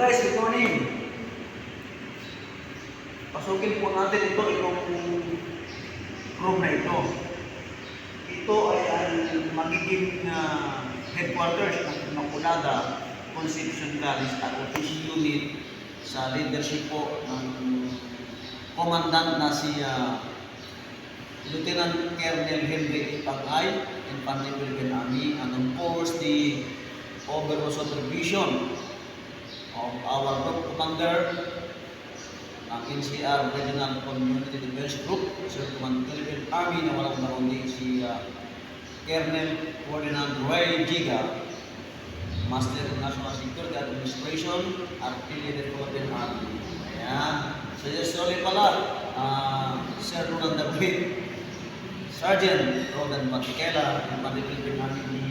guys, good morning. Pasukin po natin itong room na ito. Ito ay magiging headquarters ng Immaculada Conception College at Office Unit sa leadership po ng commandant na si Lieutenant Colonel Henry Pag-ay, Infantry Philippine Army, and of course the overall supervision of our group commander ng NCR Regional Community Defense Group, Sir Command Philippine Army na walang nakundi si Colonel Ferdinand Roy Giga, Master of National Security Administration, Artillery Philippine Army. Ayan. So yes, sorry pala, Sir Roland David, Sergeant Rodan Matikela, Infantry Philippine Army, ni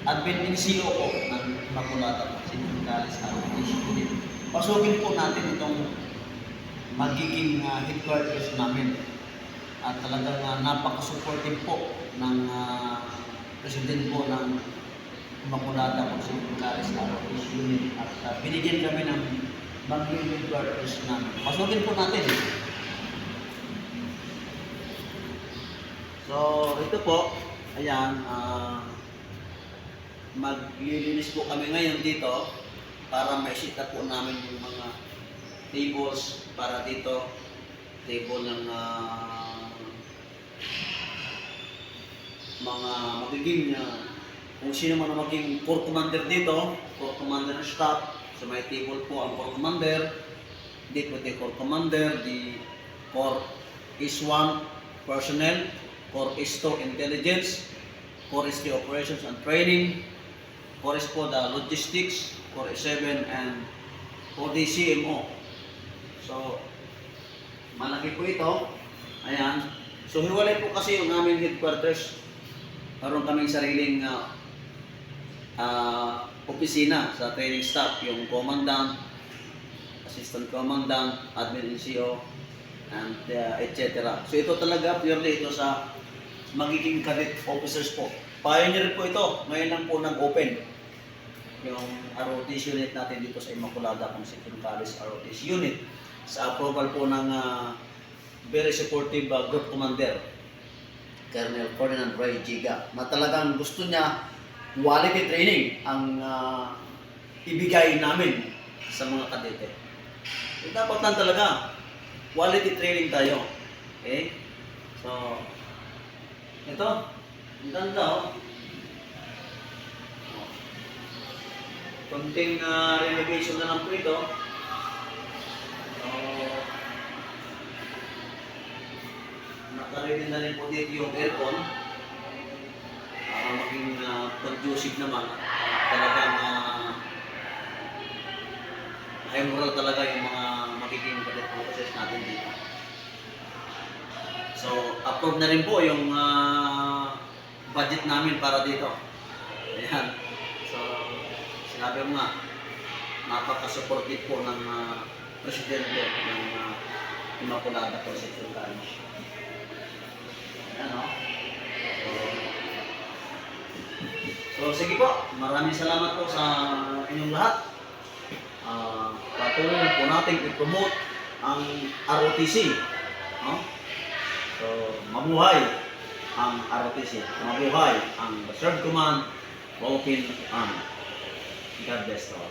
Admin NCO po ng Immaculada Conception College at Office. Pasukin po natin itong magiging headquarters namin. At talagang napaka-supportive po ng President po ng Immaculada Conception College at Office Unit. At binigyan kami ng magiging headquarters namin. Pasukin po natin. So, ito po, ayan, maglilinis po kami ngayon dito para maisita po namin yung mga tables para dito, table ng mga magiging kung sino man ang maging corps commander dito, corps commander staff. So may table po ang corps commander, dito the corps commander, the corps is-1 personnel, corps is-2 intelligence, corps is-3 operations and training, corps po the logistics, corps is-7 and for the CMO. So, malaki po ito. Ayan. So, hiwalay po kasi yung aming headquarters. Meron kaming sariling opisina sa training staff. Yung commandant, assistant commandant, admin NCO, and etc. So, ito talaga, purely ito sa magiging cadet officers po. Pioneer po ito. Ngayon lang po nag-open yung ROTC unit natin dito sa Immaculada Conception College ROTC unit sa approval po ng very supportive group commander Colonel Ferdinand Roy Giga, na talagang gusto niya quality training ang ibigay namin sa mga kadete. So, dapat lang talaga quality training tayo. Okay? So, ito, ang ganda oh. Konting renovation na lang po ito. So, nakaready na rin po dito yung aircon para maging conducive naman. Talagang high moral talaga yung mga magiging cadet officers natin dito. So, approve na rin po yung budget namin para dito. Ayan. So, sinabi mo nga, napaka-supportive po ng presidente ng Immaculada Conception College. Ayan o. So, sige po. Maraming salamat po sa inyong lahat. Patuloy po natin i-promote ang ROTC. No? So, mabuhay ang ROTC. Mabuhay ang Reserve Command Philippine Army. God bless all.